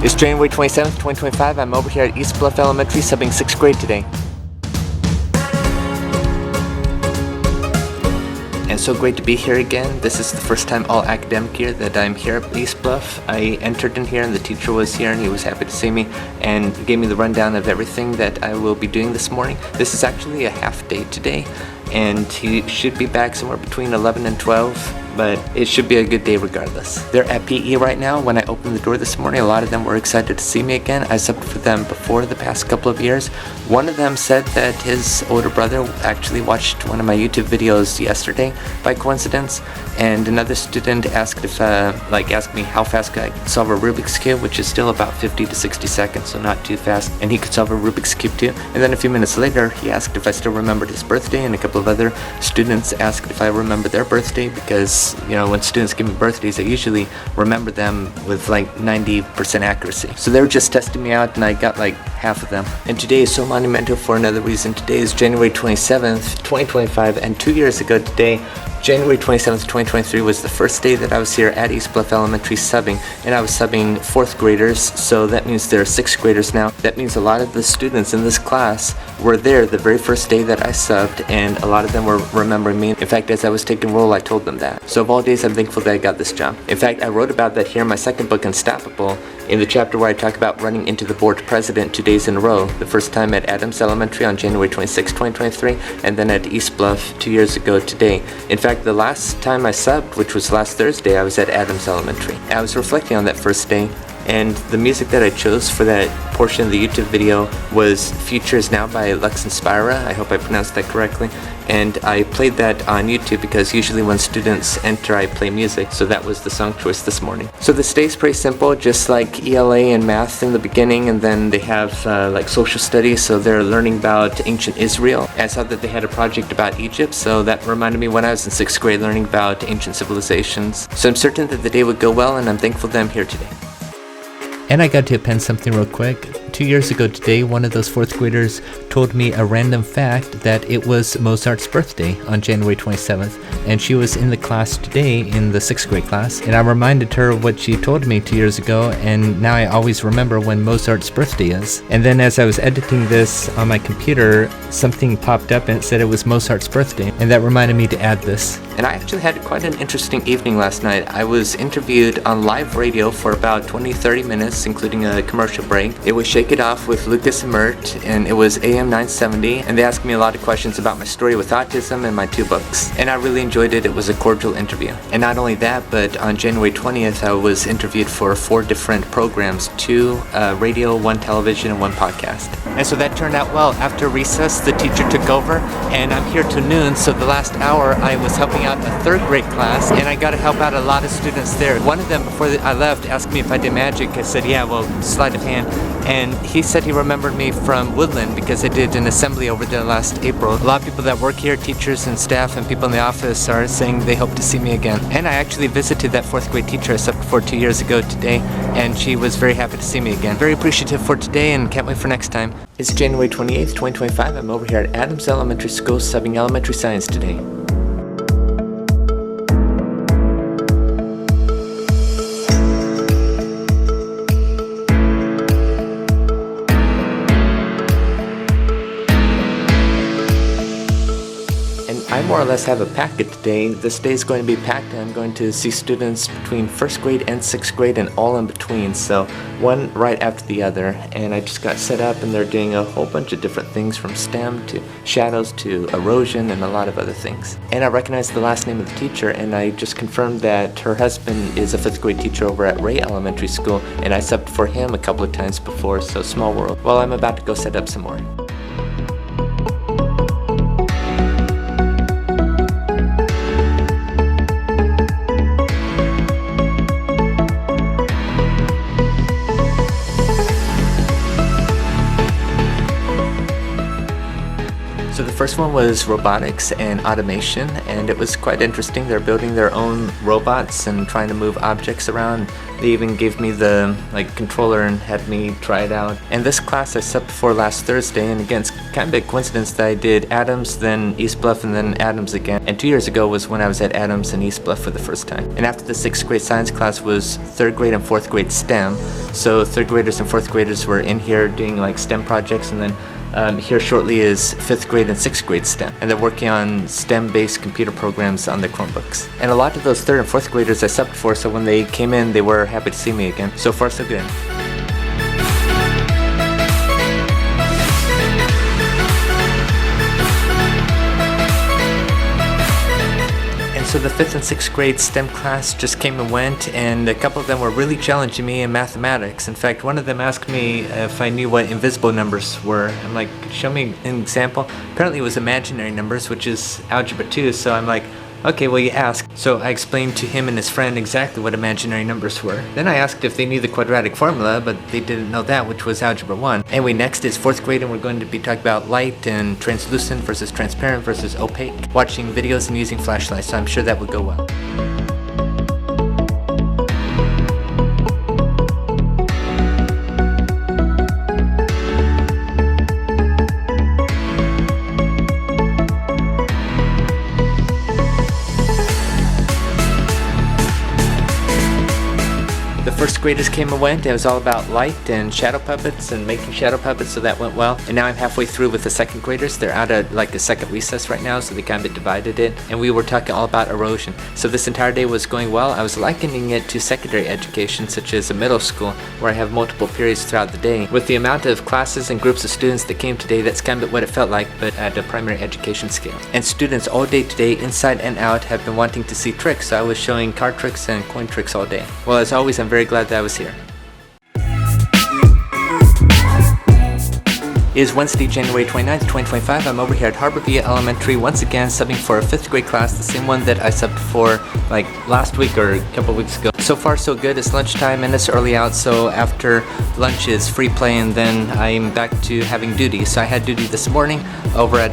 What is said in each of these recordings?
It's January 27th, 2025. I'm over here at Eastbluff Elementary subbing 6th grade today. And so great to be here again. This is the first time all academic year that I'm here at Eastbluff. I entered in here and the teacher was here and he was happy to see me and gave me the rundown of everything that I will be doing this morning. This is actually a half day today and he should be back somewhere between 11 and 12. But it should be a good day regardless. They're at PE right now. When I opened the door this morning, a lot of them were excited to see me again. I subbed for them before the past couple of years. One of them said that his older brother actually watched one of my YouTube videos yesterday by coincidence, and another student asked if asked me how fast I could solve a Rubik's Cube, which is still about 50 to 60 seconds, so not too fast, and he could solve a Rubik's Cube too. And then a few minutes later, he asked if I still remembered his birthday, and a couple of other students asked if I remember their birthday, because when students give me birthdays, I usually remember them with like 90% accuracy. So they were just testing me out and I got like half of them. And today is so monumental for another reason. Today is January 27th, 2025, and 2 years ago today, January 27th, 2023 was the first day that I was here at Eastbluff Elementary subbing, and I was subbing 4th graders, so that means there are 6th graders now. That means a lot of the students in this class were there the very first day that I subbed, and a lot of them were remembering me. In fact, as I was taking roll, I told them that. So of all days, I'm thankful that I got this job. In fact, I wrote about that here in my second book, Unstoppable, in the chapter where I talk about running into the board president 2 days in a row. The first time at Adams Elementary on January 26, 2023, and then at Eastbluff 2 years ago today. In fact, the last time I subbed, which was last Thursday, I was at Adams Elementary. I was reflecting on that first day, and the music that I chose for that portion of the YouTube video was Futures Now by Lux Inspira. I hope I pronounced that correctly. And I played that on YouTube because usually when students enter, I play music. So that was the song choice this morning. So this day is pretty simple, just like ELA and math in the beginning, and then they have like social studies, so they're learning about ancient Israel. I saw that they had a project about Egypt, so that reminded me when I was in 6th grade learning about ancient civilizations. So I'm certain that the day would go well, and I'm thankful that I'm here today. And I got to append something real quick. 2 years ago today, one of those 4th graders told me a random fact that it was Mozart's birthday on January 27th, and she was in the class today in the 6th grade class, and I reminded her of what she told me 2 years ago, and now I always remember when Mozart's birthday is. And then as I was editing this on my computer, something popped up and it said it was Mozart's birthday, and that reminded me to add this. And I actually had quite an interesting evening last night. I was interviewed on live radio for about 20-30 minutes, including a commercial break. It was Shake It Off with Lucas and Mert, and it was AM 970, and they asked me a lot of questions about my story with autism and my 2 books, and I really enjoyed it. It was a cordial interview. And not only that, but on January 20th, I was interviewed for 4 different programs, 2 radio, 1 television, and 1 podcast. And so that turned out well. After recess, the teacher took over, and I'm here till noon, so the last hour I was helping out a 3rd grade class, and I got to help out a lot of students there. One of them, before I left, asked me if I did magic. I said, yeah, well, sleight of hand. And he said he remembered me from Woodland because I did an assembly over there last April. A lot of people that work here, teachers and staff and people in the office, are saying they hope to see me again. And I actually visited that 4th grade teacher I subbed for 2 years ago today, and she was very happy to see me again. Very appreciative for today and can't wait for next time. It's January 28th, 2025. I'm over here at Adams Elementary School subbing elementary science today. I more or less have a packet today. This day is going to be packed, and I'm going to see students between 1st grade and 6th grade and all in between, so one right after the other. And I just got set up and they're doing a whole bunch of different things, from STEM to shadows to erosion and a lot of other things. And I recognized the last name of the teacher, and I just confirmed that her husband is a 5th grade teacher over at Ray Elementary School, and I subbed for him a couple of times before, so small world. Well, I'm about to go set up some more. So the first one was robotics and automation, and it was quite interesting. They're building their own robots and trying to move objects around. They even gave me the controller and had me try it out. And this class I subbed for last Thursday, and again, it's kind of a coincidence that I did Adams, then Eastbluff, and then Adams again. And 2 years ago was when I was at Adams and Eastbluff for the first time. And after the 6th grade science class was 3rd grade and 4th grade STEM. So 3rd graders and 4th graders were in here doing like STEM projects, and then here shortly is 5th grade and 6th grade STEM, and they're working on STEM-based computer programs on their Chromebooks. And a lot of those 3rd and 4th graders I subbed for, so when they came in, they were happy to see me again. So far, so good. So the 5th and 6th grade STEM class just came and went, and a couple of them were really challenging me in mathematics. In fact, one of them asked me if I knew what invisible numbers were. I'm like, show me an example. Apparently it was imaginary numbers, which is algebra 2, so I'm like, okay, well, you ask. So I explained to him and his friend exactly what imaginary numbers were. Then I asked if they knew the quadratic formula, but they didn't know that, which was algebra 1. Anyway, next is 4th grade, and we're going to be talking about light and translucent versus transparent versus opaque, watching videos and using flashlights, so I'm sure that would go well. The 1st graders came and went. It was all about light and shadow puppets and making shadow puppets, so that went well. And now I'm halfway through with the 2nd graders. They're out at like a second recess right now, so they kind of divided it. And we were talking all about erosion. So this entire day was going well. I was likening it to secondary education, such as a middle school, where I have multiple periods throughout the day. With the amount of classes and groups of students that came today, that's kind of what it felt like, but at a primary education scale. And students all day today, inside and out, have been wanting to see tricks, so I was showing card tricks and coin tricks all day. Well, as always, I'm very glad that I was here. It is Wednesday, January 29th, 2025. I'm over here at Harborview Elementary, once again subbing for a 5th grade class, the same one that I subbed for like last week or a couple weeks ago. So far so good. It's lunchtime and it's early out, so after lunch is free play, and then I'm back to having duty. So I had duty this morning over at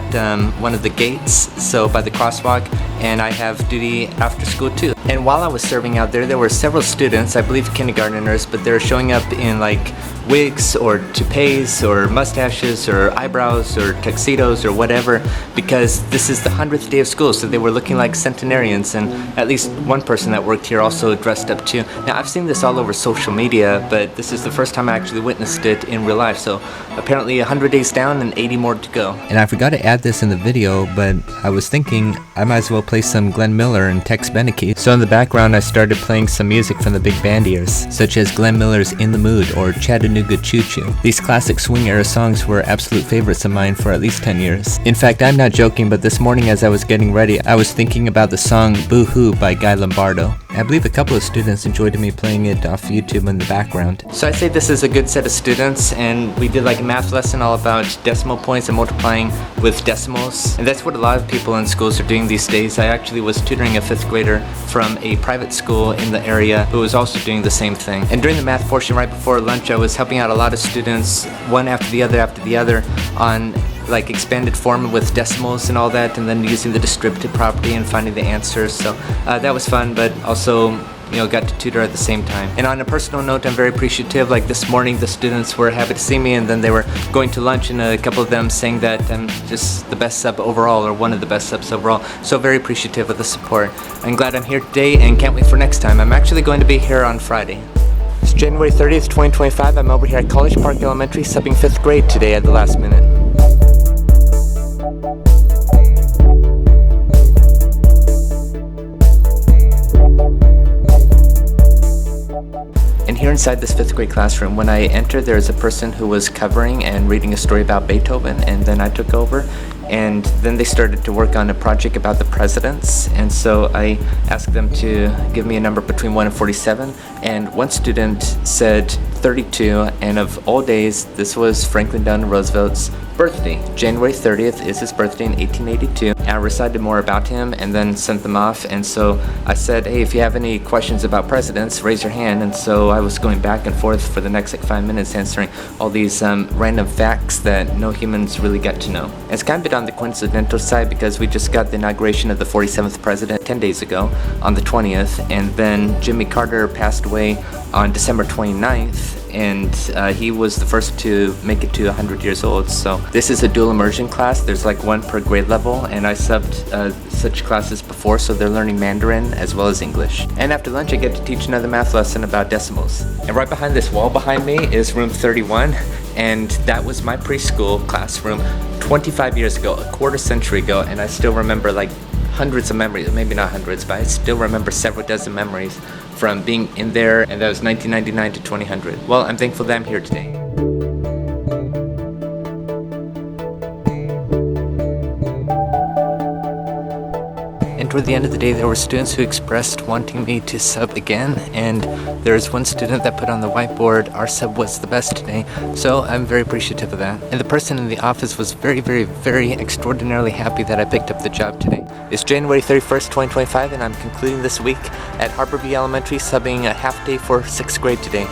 one of the gates, so by the crosswalk, and I have duty after school too. And while I was serving out there were several students, I believe kindergarteners, but they're showing up in like wigs or toupees or mustaches or eyebrows or tuxedos or whatever, because this is the 100th day of school, so they were looking like centenarians, and at least one person that worked here also dressed up too. Now I've seen this all over social media, but this is the first time I actually witnessed it in real life, so apparently 100 days down and 80 more to go. And I forgot to add this in the video, but I was thinking I might as well play some Glenn Miller and Tex Beneke. So in the background I started playing some music from the big band ears, such as Glenn Miller's In the Mood or Chattanooga Choo Choo. These classic swing era songs were absolute favorites of mine for at least 10 years. In fact, I'm not joking, but this morning as I was getting ready, I was thinking about the song Boo Hoo by Guy Lombardo. I believe a couple of students enjoyed me playing it off YouTube in the background. So I'd say this is a good set of students, and we did like a math lesson all about decimal points and multiplying with decimals. And that's what a lot of people in schools are doing these days. I actually was tutoring a 5th grader from a private school in the area who was also doing the same thing. And during the math portion right before lunch, I was helping out a lot of students, one after the other, on like expanded form with decimals and all that, and then using the distributive property and finding the answers. So that was fun, but also, you know, got to tutor at the same time. And on a personal note, I'm very appreciative. Like this morning, the students were happy to see me, and then they were going to lunch, and a couple of them saying that I'm just the best sub overall, or one of the best subs overall. So very appreciative of the support. I'm glad I'm here today and can't wait for next time. I'm actually going to be here on Friday. It's January 30th, 2025. I'm over here at College Park Elementary, subbing 5th grade today at the last minute. And here inside this 5th grade classroom, when I entered, there was a person who was covering and reading a story about Beethoven, and then I took over, and then they started to work on a project about the presidents, and so I asked them to give me a number between 1 and 47, and one student said 32, and of all days, this was Franklin Delano Roosevelt's birthday. January 30th is his birthday in 1882. And I recited more about him and then sent them off, and so I said, hey, if you have any questions about presidents, raise your hand. And so I was going back and forth for the next like 5 minutes answering all these random facts that no humans really get to know. And it's kind of a bit on the coincidental side because we just got the inauguration of the 47th president 10 days ago on the 20th, and then Jimmy Carter passed away on December 29th, and he was the first to make it to 100 years old. So this is a dual immersion class. There's like one per grade level, and I subbed such classes before, so they're learning Mandarin as well as English. And after lunch I get to teach another math lesson about decimals. And right behind this wall behind me is room 31, and that was my preschool classroom 25 years ago, a quarter century ago, and I still remember like hundreds of memories, maybe not hundreds, but I still remember several dozen memories from being in there, and that was 1999 to 2000. Well, I'm thankful that I'm here today. And toward the end of the day, there were students who expressed wanting me to sub again, and there's one student that put on the whiteboard, "Our sub was the best today," so I'm very appreciative of that. And the person in the office was very, very, very extraordinarily happy that I picked up the job today. It's January 31st, 2025, and I'm concluding this week at Harborview Elementary, subbing a half day for 6th grade today.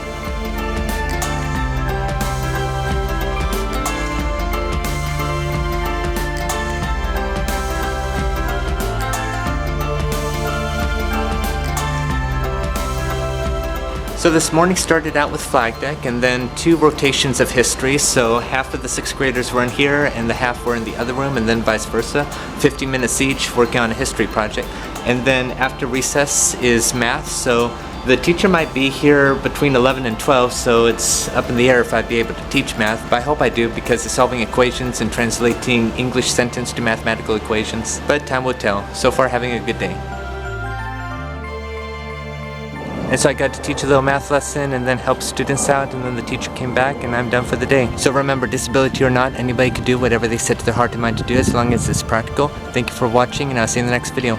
So this morning started out with flag deck and then 2 rotations of history. So half of the 6th graders were in here and the half were in the other room, and then vice versa. 50 minutes each working on a history project. And then after recess is math. So the teacher might be here between 11 and 12, so it's up in the air if I'd be able to teach math, but I hope I do because it's solving equations and translating English sentence to mathematical equations. But time will tell. So far, having a good day. And so I got to teach a little math lesson and then help students out, and then the teacher came back and I'm done for the day. So remember, disability or not, anybody can do whatever they set to their heart and mind to do as long as it's practical. Thank you for watching, and I'll see you in the next video.